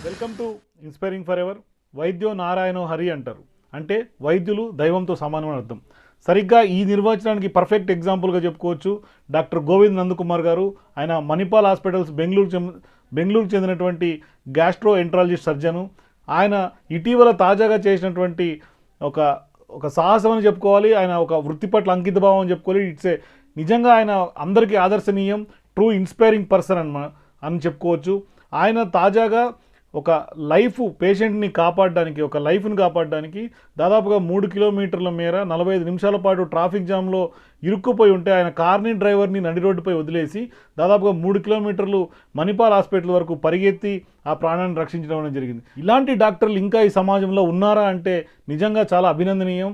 Welcome to inspiring forever. వైద్యో నారాయణో హరి అంటారు, అంటే వైద్యులు దైవంతో సమానం అని అర్థం. సరిగ్గా ఈ నిర్వచనానికి పర్ఫెక్ట్ ఎగ్జాంపుల్గా చెప్పుకోవచ్చు డాక్టర్ గోవింద్ నందకుమార్ గారు. ఆయన మణిపాల్ హాస్పిటల్స్ బెంగళూరుకు చెందినటువంటి గ్యాస్ట్రో ఎంట్రాలజిస్ట్ సర్జను. ఆయన ఇటీవల తాజాగా చేసినటువంటి ఒక ఒక సాహసం అని చెప్పుకోవాలి, ఆయన ఒక వృత్తి పట్ల అంకిత భావం అని చెప్పుకోవాలి. నిజంగా ఆయన అందరికీ ఆదర్శనీయం, ట్రూ ఇన్స్పైరింగ్ పర్సన్ అని చెప్పుకోవచ్చు. ఆయన తాజాగా ఒక పేషెంట్ని కాపాడడానికి, ఒక లైఫ్ని కాపాడడానికి దాదాపుగా 3 కిలోమీటర్ల మేర 45 నిమిషాల పాటు ట్రాఫిక్ జామ్లో ఇరుక్కుపోయి ఉంటే ఆయన కార్ని డ్రైవర్ని నడి రోడ్డుపై వదిలేసి దాదాపుగా 3 కిలోమీటర్లు మణిపాల్ హాస్పిటల్ వరకు పరిగెత్తి ఆ ప్రాణాన్ని రక్షించడం అనేది జరిగింది. ఇలాంటి డాక్టర్లు ఇంకా ఈ సమాజంలో ఉన్నారా అంటే నిజంగా చాలా అభినందనీయం.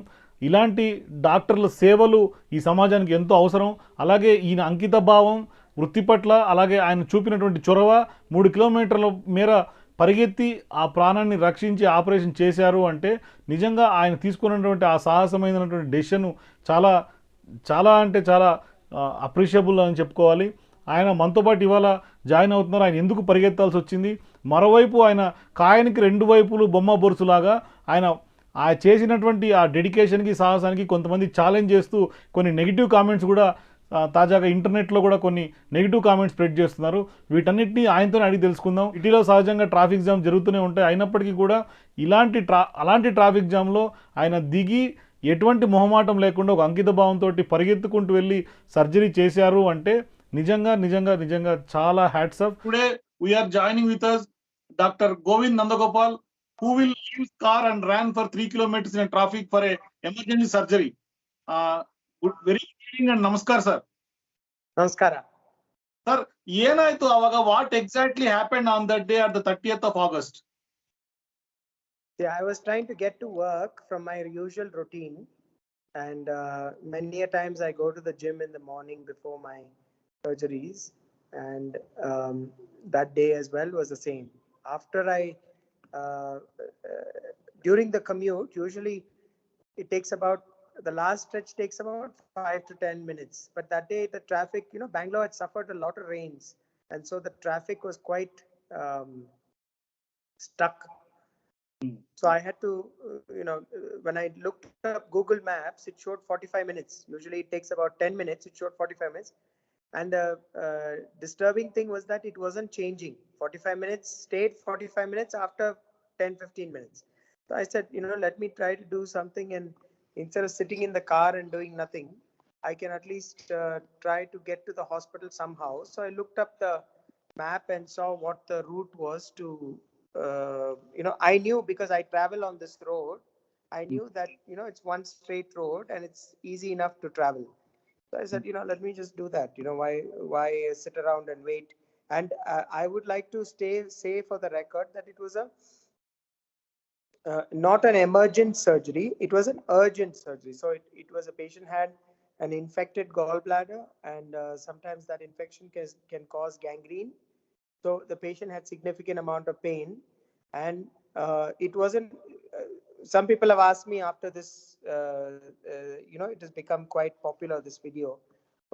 ఇలాంటి డాక్టర్ల సేవలు ఈ సమాజానికి ఎంతో అవసరం. అలాగే ఈయన అంకిత భావం, వృత్తి పట్ల, అలాగే ఆయన చూపినటువంటి చొరవ, 3 కిలోమీటర్ల మేర పరిగెత్తి ఆ ప్రాణాన్ని రక్షించి ఆపరేషన్ చేశారు అంటే నిజంగా ఆయన తీసుకున్నటువంటి ఆ సాహసమైనటువంటి డెసిషన్ చాలా చాలా అంటే చాలా అప్రిషియబుల్ అని చెప్పుకోవాలి. ఆయన మనతో పాటు ఇవాళ జాయిన్ అవుతున్నారు. ఆయన ఎందుకు పరిగెత్తాల్సి వచ్చింది, మరోవైపు ఆయన కాయనికి 2 వైపులు బొమ్మ బొరుసులాగా ఆయన చేసినటువంటి ఆ డెడికేషన్కి, సాహసానికి కొంతమంది ఛాలెంజ్ చేస్తూ కొన్ని నెగిటివ్ కామెంట్స్ కూడా తాజాగా ఇంటర్నెట్లో కూడా కొన్ని నెగిటివ్ కామెంట్స్ స్ప్రెడ్ చేస్తున్నారు. వీటన్నిటిని ఆయనతోనే అడిగి తెలుసుకుందాం. సిటీలో సహజంగా ట్రాఫిక్ జామ్ జరుగుతూనే ఉంటాయి. అయినప్పటికీ కూడా అలాంటి ట్రాఫిక్ జామ్లో ఆయన దిగి ఎటువంటి మొహమాటం లేకుండా ఒక అంకిత భావంతో పరిగెత్తుకుంటూ వెళ్ళి సర్జరీ చేశారు అంటే నిజంగా నిజంగా నిజంగా చాలా hats off. Today we are joining with us doctor Govind Nandagopal, who will leave car and ran for 3 kilometers in traffic for a emergency surgery. Very good evening and namaskar sir. Namaskara. Sir, ಏನಾಯ್ತು ಅವಾಗ? What exactly happened on that day at the 30th of August? Yeah, I was trying to get to work from my usual routine, and many a times I go to the gym in the morning before my surgeries, and that day as well was the same. After during the commute, usually it takes about, the last stretch takes about 5 to 10 minutes. But that day, the traffic, Bangalore had suffered a lot of rains. And so the traffic was quite stuck. So I had to, when I looked up Google Maps, it showed 45 minutes. Usually it takes about 10 minutes. It showed 45 minutes. And the disturbing thing was that it wasn't changing. 45 minutes stayed 45 minutes after 10-15 minutes. So I said, let me try to do something, and instead of sitting in the car and doing nothing, I can at least try to get to the hospital somehow. So I looked up the map and saw what the route was to, I knew, because I travel on this road, I knew that, it's one straight road and it's easy enough to travel. So I said, let me just do that. Why sit around and wait? And I would like to say for the record that it was not an emergent surgery, it was an urgent surgery. So it was a patient had an infected gallbladder, and sometimes that infection can cause gangrene. So the patient had significant amount of pain, and it wasn't, some people have asked me after this, it has become quite popular, this video.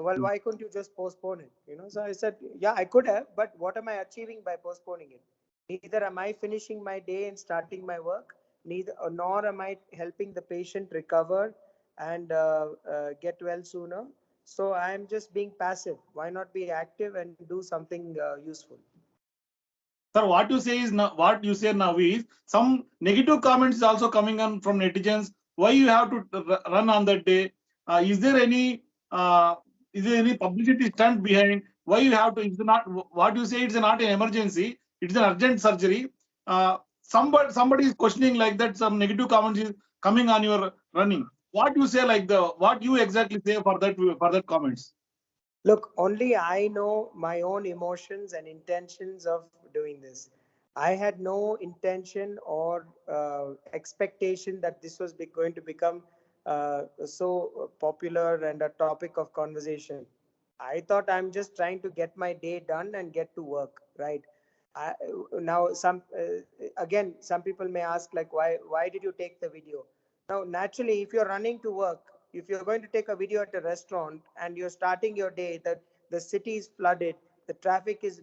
Well, why couldn't you just postpone it? So I said, yeah, I could have, but what am I achieving by postponing it? Neither am I finishing my day and starting my work, nor am I helping the patient recover and get well sooner. So I am just being passive. Why not be active and do something useful? Sir, what you say now is some negative comments is also coming on from netizens. Why you have to run on that day? Is there any publicity stunt behind? Why you have to? It's not what you say. It's not an emergency. It's an urgent surgery. Somebody is questioning like that. Some negative comments is coming on your running. What you say what you exactly say for that comments? Look, only I know my own emotions and intentions of doing this. I had no intention or expectation that this was going to become so popular and a topic of conversation. I thought I'm just trying to get my day done and get to work, right? again, some people may ask, like, why did you take the video? Now, naturally, if you're running to work, if you're going to take a video at a restaurant and you're starting your day, that the city is flooded, the traffic is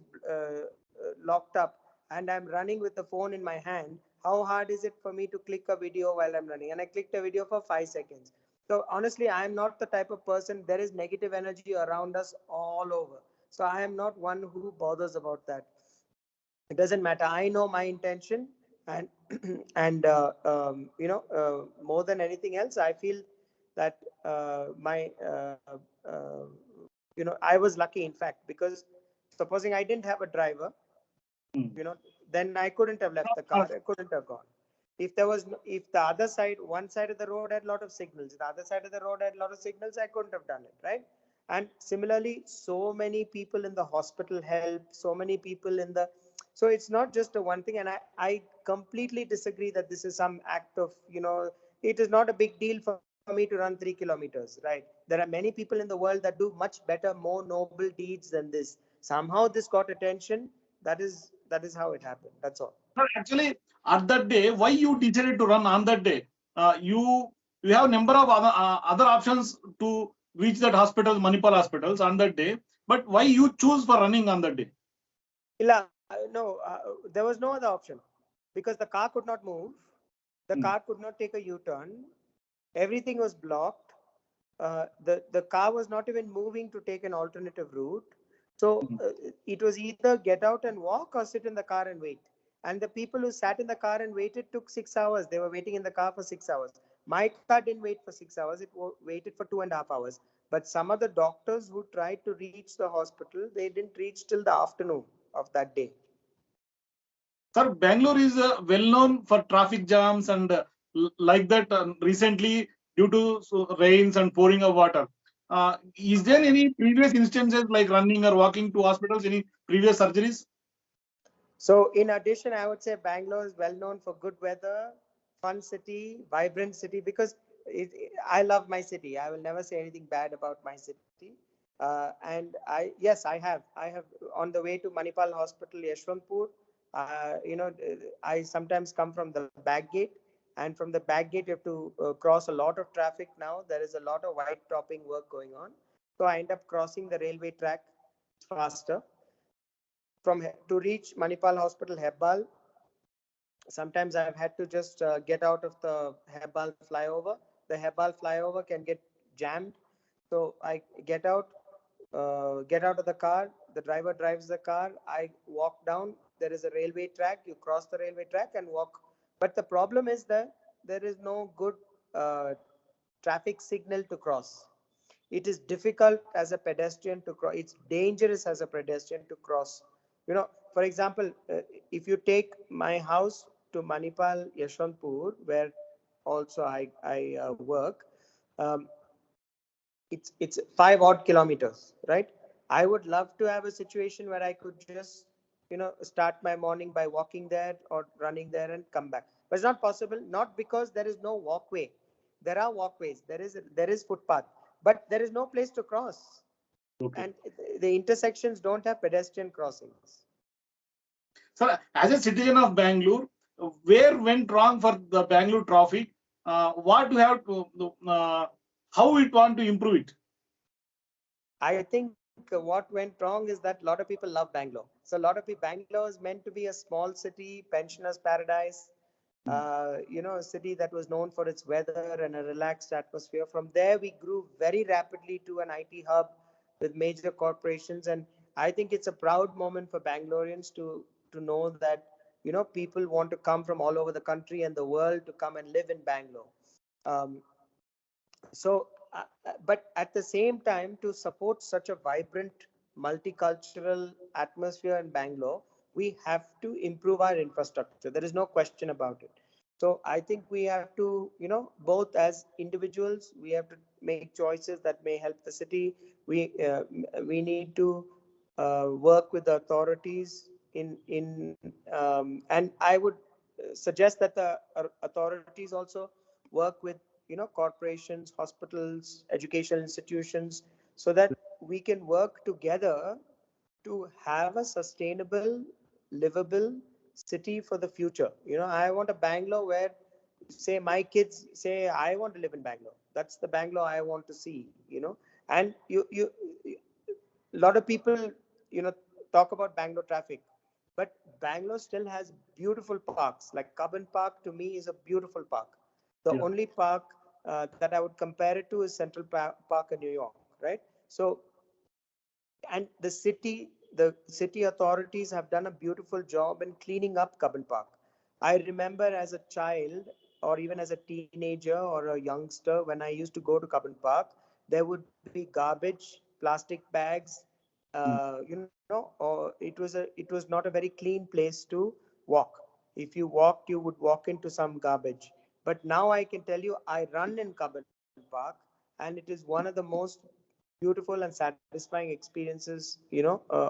locked up, and I'm running with the phone in my hand, how hard is it for me to click a video while I'm running? And I clicked a video for 5 seconds. So honestly, I am not the type of person. There is negative energy around us all over. So I am not one who bothers about that. It doesn't matter. I know my intention, and and more than anything else, I feel that my I was lucky, in fact, because supposing I didn't have a driver, Hmm. then I couldn't have left the car. I couldn't have gone. If there was, if the other side, one side of the road had a lot of signals, the other side of the road had a lot of signals, I couldn't have done it, right? And similarly, so many people in the hospital help, so many people in the, so it's not just a one thing. And I completely disagree that this is some act of, it is not a big deal for me to run 3 kilometers, right? There are many people in the world that do much better, more noble deeds than this. Somehow this got attention. That is how it happened. That's all. But actually, at that day, why you decided to run on that day? You have number of other options to reach that hospital, Manipal hospitals on that day. But why you choose for running on that day? Illa, no, there was no other option because the car could not move. The Hmm. car could not take a U-turn. Everything was blocked. The car was not even moving to take an alternative route. So Hmm. it was either get out and walk or sit in the car and wait. And the people who sat in the car and waited took 6 hours. They were waiting in the car for 6 hours. My car didn't wait for 6 hours. It waited for 2.5 hours. But some of the doctors who tried to reach the hospital, they didn't reach till the afternoon of that day. Sir, Bangalore is well known for traffic jams and like that recently due to rains and pouring of water. Is there any previous instances like running or walking to hospitals? Any previous surgeries? So, in addition, I would say Bangalore is well known for good weather, fun city, vibrant city. Because I love my city. I will never say anything bad about my city. And yes, I have on the way to Manipal Hospital, Yeshwantpur. I sometimes come from the back gate, and from the back gate you have to cross a lot of traffic. Now there is a lot of white topping work going on, so I end up crossing the railway track faster to reach Manipal Hospital, Hebbal. Sometimes I've had to just get out of the Hebbal flyover. The Hebbal flyover can get jammed, so I get out of the car. The driver drives the car. I walk down. There is a railway track. You cross the railway track and walk. But the problem is that there is no good uh, traffic signal to cross. It is difficult as a pedestrian to cross. It's dangerous as a pedestrian to cross. For example, if you take my house to Manipal, Yeshwantpur, where also I work, um, it's 5 odd kilometers, right? I would love to have a situation where I could just start my morning by walking there or running there and come back, but it's not possible. Not because there is no walkway. There are walkways, there is footpath, but there is no place to cross. Okay. And the intersections don't have pedestrian crossings. Sir, as a citizen of Bangalore, where went wrong for the Bangalore traffic? What you have to, how we want to improve it? I think what went wrong is that a lot of people love Bangalore. So a lot of people, Bangalore is meant to be a small city, pensioners' paradise, a city that was known for its weather and a relaxed atmosphere. From there, we grew very rapidly to an IT hub with major corporations, and I think it's a proud moment for Bangaloreans to know that people want to come from all over the country and the world to come and live in Bangalore. Um, but at the same time, to support such a vibrant multicultural atmosphere in Bangalore, we have to improve our infrastructure. There is no question about it. So I think we have to, both as individuals, we have to make choices that may help the city. We need to work with the authorities and I would suggest that the authorities also work with corporations, hospitals, educational institutions, so that we can work together to have a sustainable, livable, city for the future. I want a Bangalore where, say, my kids say, I want to live in Bangalore. That's the Bangalore I want to see. And a lot of people, talk about Bangalore traffic, but Bangalore still has beautiful parks. Like Cubbon Park to me is a beautiful park. The Yeah. only park that I would compare it to is Central Park in New York, right? So, and the city authorities have done a beautiful job in cleaning up Cubbon Park. I remember as a child, or even as a teenager or a youngster, when I used to go to Cubbon Park, there would be garbage, plastic bags, Mm. or it was not a very clean place to walk. If you walked, you would walk into some garbage. But now I can tell you, I run in Cubbon Park, and it is one of the most beautiful and satisfying experiences,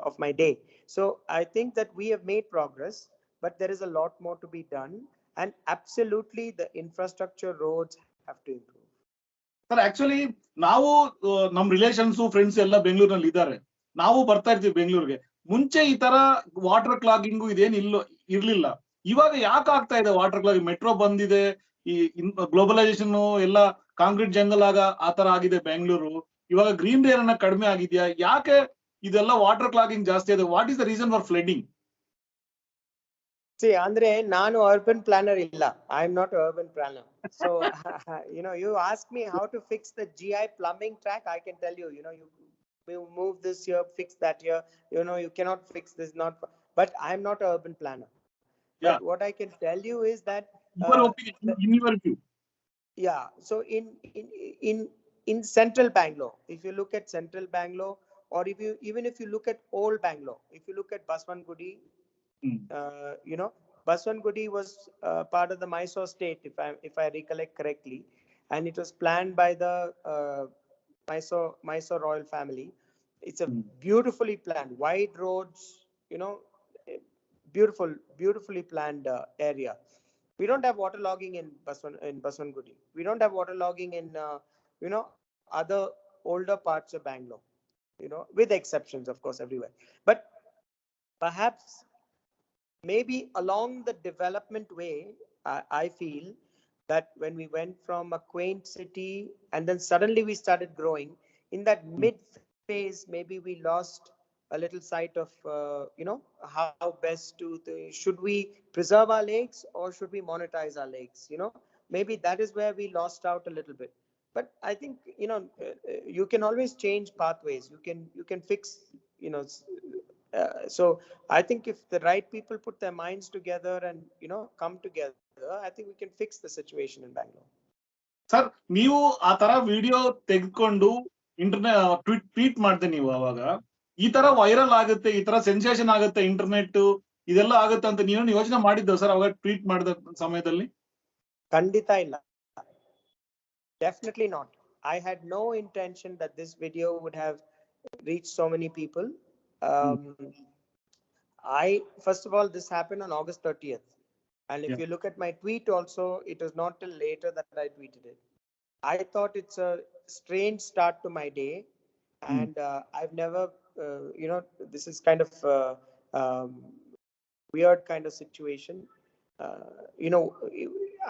of my day. So I think that we have made progress, but there is a lot more to be done. And absolutely, the infrastructure, roads have to improve. Sir actually ನಾವು ನಮ್ relations friends ಎಲ್ಲ ಬೆಂಗಳೂರಿನಲ್ಲಿ ಇದ್ದಾರೆ. ನಾವು ಬರ್ತಾ ಇರ್ತೀವಿ ಬೆಂಗಳೂರಿಗೆ. ಮುಂಚೆ ಈ ತರ ವಾಟರ್ ಕ್ಲಾಗಿಂಗು ಇದೇನು ಇರ್ಲಿಲ್ಲ. ಇವಾಗ ಯಾಕೆ ಆಗ್ತಾ ಇದೆ ವಾಟರ್ ಕ್ಲಾಗಿಂಗ್? ಮೆಟ್ರೋ ಬಂದಿದೆ, ಈ ಗ್ಲೋಬಲೈಸೇಷನ್ ಎಲ್ಲ ಕಾಂಕ್ರೀಟ್ ಜಂಗಲ್ ಆ ತರ ಆಗಿದೆ ಬೆಂಗಳೂರು. ಇವಾಗ ಗ್ರೀನ್ ಏರಿಯಾನ ಕಡಿಮೆ ಆಗಿದೆಯಾ? ಯಾಕೆ ಇದೆಲ್ಲ ವಾಟರ್ ಕ್ಲಾಗಿಂಗ್ ಜಾಸ್ತಿ ಇದೆ? What is the reason for flooding? See, Andre, ನಾನು urban planner ಇಲ್ಲ. I'm not an urban planner. So, you ask me how to fix the GI plumbing track, I can tell you, you move this here, fix that here. You cannot fix this, not. But I'm not an urban planner. But Yeah. what I can tell you is that, Your opinion, in your view. yeah. So in central Bangalore, if you look at central Bangalore, or if you look at old Bangalore, if you look at Baswangudi, Baswangudi was part of the Mysore state, if I recollect correctly, and it was planned by the Mysore royal family. It's a beautifully planned, wide roads, beautifully planned area. We don't have waterlogging in Baswangudi. We don't have waterlogging in other older parts of Bangalore. With exceptions, of course, everywhere. But perhaps maybe along the development way, I feel that when we went from a quaint city and then suddenly we started growing, in that mid phase, maybe we lost a little sight of, how best should we preserve our lakes or should we monetize our lakes? Maybe that is where we lost out a little bit. But I think, you can always change pathways. You can fix, so I think if the right people put their minds together and come together, I think we can fix the situation in Bangalore. Sir, ನೀವು ಆ ತರ video ತೆಗೆದುಕೊಂಡು tweet ಮಾಡ್ದೆ ನೀವು, ಅವಾಗ ಈ ತರ viral ಆಗುತ್ತೆ, ಈ ತರ ಸೆನ್ಸೇಷನ್ ಆಗುತ್ತೆ, ಇಂಟರ್ನೆಟ್ ಇದೆಲ್ಲ ಆಗುತ್ತೆ ಅಂತ ನೀವು ಯೋಚನೆ ಮಾಡಿದ್ದ ಸರ್ ಅವಾಗ ಟ್ವೀಟ್ ಮಾಡಿದ ಸಮಯದಲ್ಲಿ? ಖಂಡಿತ ಇಲ್ಲ. Definitely not. I had no intention that this video would have reached so many people. First of all, this happened on August 30th. And if you look at my tweet also, it was not till later that I tweeted it. I thought it's a strange start to my day. And I've never, this is kind of weird kind of situation.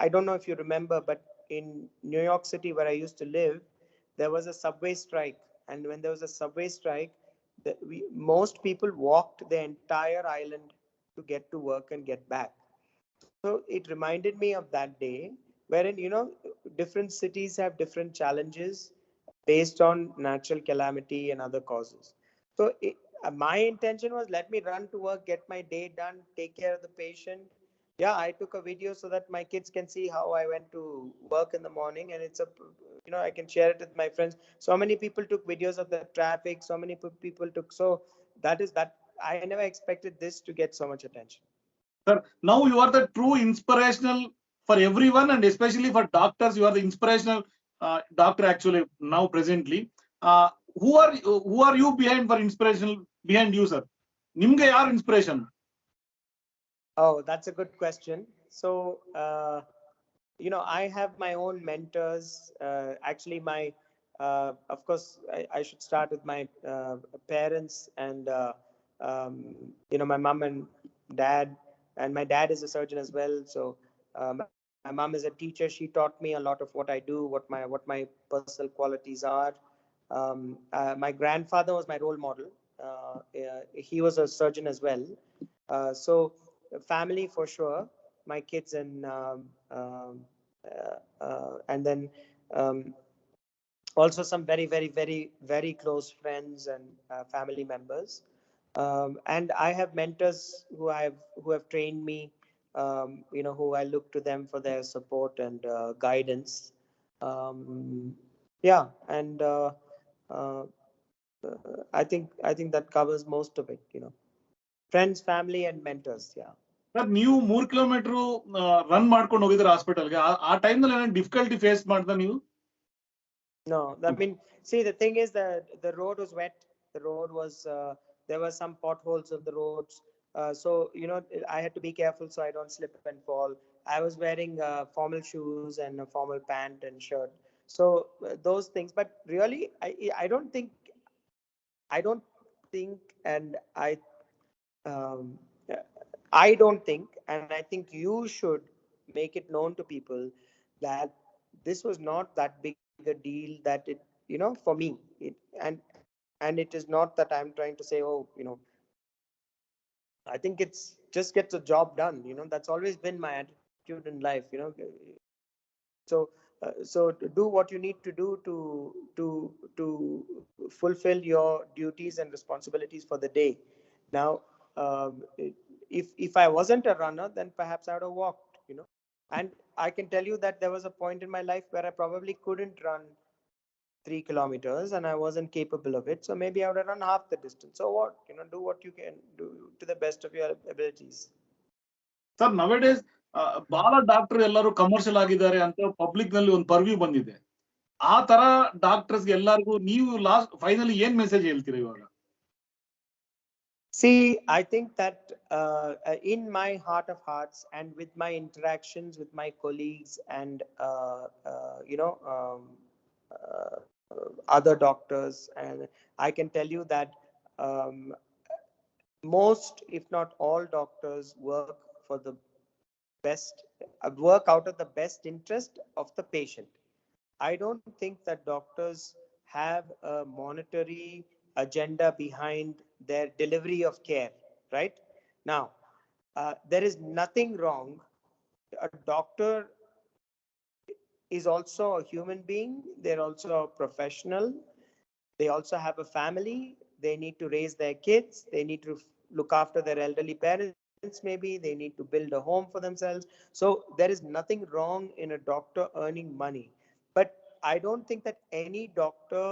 I don't know if you remember, but in New York City, where I used to live, there was a subway strike. And when there was a subway strike, most people walked the entire island to get to work and get back. So it reminded me of that day, wherein, different cities have different challenges based on natural calamity and other causes. So my intention was, let me run to work, get my day done, take care of the patient. Yeah, I took a video so that my kids can see how I went to work in the morning, and I can share it with my friends. So many people took videos of the traffic. So many people took. So that I never expected this to get so much attention. Sir, now you are the true inspirational for everyone, and especially for doctors. You are the inspirational doctor actually now presently. Who are you behind you, sir? Nimge yaar inspiration? Oh, that's a good question. So, I have my own mentors. Actually, of course, I should start with my parents and, my mom and dad. and my dad is a surgeon as well. So my mom is a teacher. She taught me a lot of what I do, what my personal qualities are. My grandfather was my role model. He was a surgeon as well. So family for sure, my kids and then um, also some very close friends and family members. And I have mentors who have trained me, who I look to them for their support and guidance. um, yeah, and uh, I think that covers most of it. Friends, family, and mentors. Yeah. Sir ನೀವು 3 kilometre run ಮಾಡ್ಕೊಂಡು ಹೋಗಿದ್ರೆ ಹಾಸ್ಪಿಟಲ್ಗೆ, ಆ ಟೈಮ್ನಲ್ಲಿ ಏನಾದ್ರು difficulty face ಮಾಡ್ದ ನೀವು? No, I mean, see, the thing is that the road was wet. The road was there were some potholes on the roads. So I had to be careful so I don't slip and fall. I was wearing formal shoes and a formal pant and shirt. So those things. But really, I don't think, and um, I don't think, and I think you should make it known to people that this was not that big a deal that for me, and it is not that I'm trying to say, oh, I think it's just gets a job done. That's always been my attitude in life. So to do what you need to do to fulfill your duties and responsibilities for the day. Now, if I wasn't a runner, then perhaps I would have walked. And I can tell you that there was a point in my life where I probably couldn't run 3 kilometers and I wasn't capable of it. So maybe I would have run half the distance. So what? Do what you can do to the best of your abilities. Sir nowadays ಬಹಳ doctor ಎಲ್ಲರೂ commercial ಆಗಿದ್ದಾರೆ ಅಂತ public ನಲ್ಲಿ ಒಂದು purview ಬಂದಿದೆ. ಆ ತರ doctors ಎಲ್ಲರಿಗೂ ನೀವು ಲಾಸ್ಟ್ ಫೈನಲಿ ಏನ್ ಮೆಸೇಜ್ ಹೇಳ್ತೀರಾ ಇವಾಗ? See, I think that in my heart of hearts and with my interactions with my colleagues and other doctors, and I can tell you that um, most, if not all, doctors work for the best, work out of the best interest of the patient. I don't think that doctors have a monetary agenda behind their delivery of care, right? Now, there is nothing wrong. A doctor is also a human being, they're also a professional, they also have a family, they need to raise their kids, they need to look after their elderly parents, maybe they need to build a home for themselves. So there is nothing wrong in a doctor earning money. But I don't think that any doctor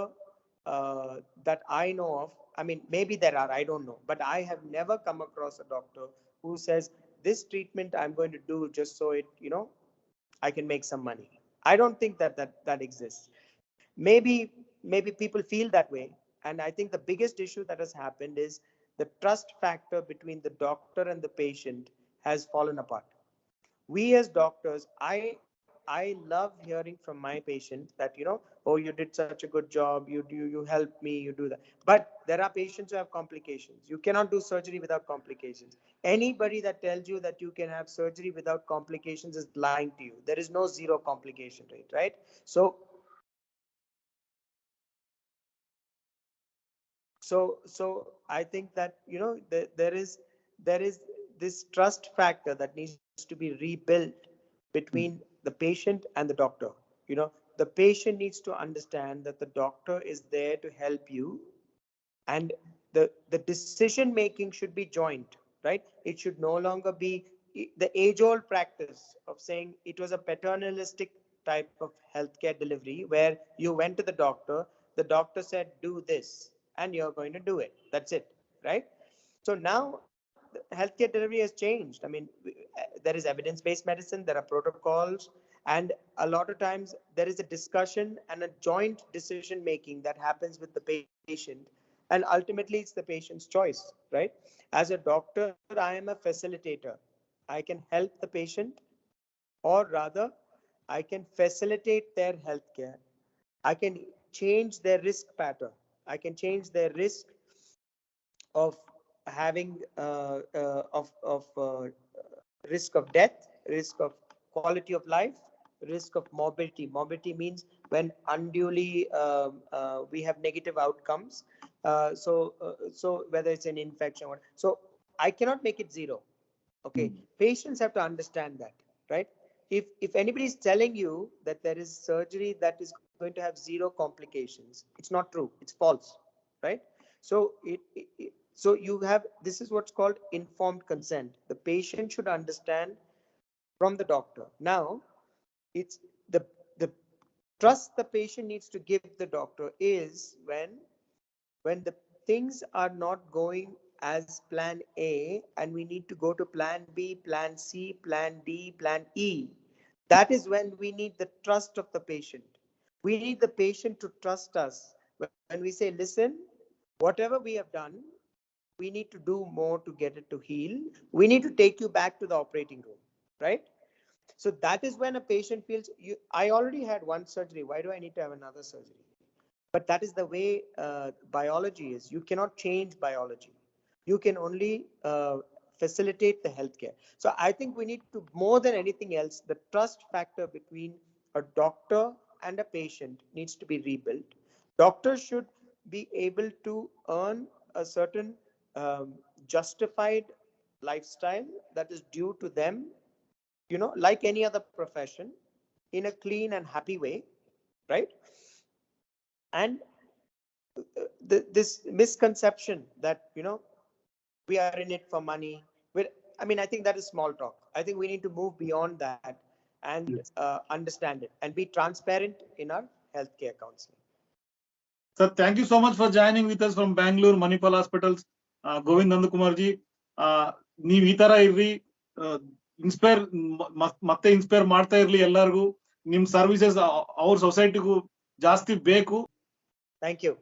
that I know of, I mean, maybe there are, I don't know, but I have never come across a doctor who says this treatment I'm going to do just so I can make some money. I don't think that exists. Maybe people feel that way, and I think the biggest issue that has happened is the trust factor between the doctor and the patient has fallen apart. We as doctors, I love hearing from my patient that oh, you did such a good job, you helped me, you do that. But there are patients who have complications. You cannot do surgery without complications. Anybody that tells you that you can have surgery without complications is lying to you. There is no zero complication rate, right? So I think that there is this trust factor that needs to be rebuilt between the patient and the doctor. The patient needs to understand that the doctor is there to help you, and the decision making should be joint, right? It should no longer be the age old practice of saying it was a paternalistic type of healthcare delivery where you went to the doctor said do this, and you're going to do it, that's it, right? So now healthcare delivery has changed. I mean, there is evidence based medicine, there are protocols, and a lot of times there is a discussion and a joint decision making that happens with the patient, and ultimately it's the patient's choice, right? As a doctor, I am a facilitator. I can help the patient, or rather I can facilitate their healthcare. I can change their risk pattern. I can change their risk of having risk of death, risk of quality of life, risk of morbidity. Morbidity means when unduly we have negative outcomes. So whether it's an infection or so, I cannot make it zero. Okay, patients have to understand that, right? If anybody is telling you that there is surgery that is going to have zero complications, it's not true. It's false, right? So so you have, this is what's called informed consent. The patient should understand from the doctor. Now, it's the trust the patient needs to give the doctor is when the things are not going as plan A and we need to go to plan B, plan C, plan D, plan E. That is when we need the trust of the patient. We need the patient to trust us. When we say, listen, whatever we have done, we need to do more to get it to heal. We need to take you back to the operating room, right? So that is when a patient feels, I already had one surgery. Why do I need to have another surgery? But that is the way biology is. You cannot change biology. You can only facilitate the healthcare. So I think we need to, more than anything else, the trust factor between a doctor and a patient needs to be rebuilt. Doctors should be able to earn a certain justified lifestyle that is due to them, like any other profession, in a clean and happy way, right? And this misconception that we are in it for money, I mean, I think that is small talk. I think we need to move beyond that and understand it and be transparent in our healthcare counseling. Sir, thank you so much for joining with us from Bangalore Manipal Hospitals. Govind Nandakumarji, ನೀವು ಈ ತರ ಇರ್ರಿ, inspire ಮತ್ತೆ inspire ಮಾಡ್ತಾ ಇರ್ಲಿ ಎಲ್ಲರಿಗೂ. ನಿಮ್ services ಅವ್ರ ಸೊಸೈಟಿಗೂ ಜಾಸ್ತಿ ಬೇಕು. Thank you.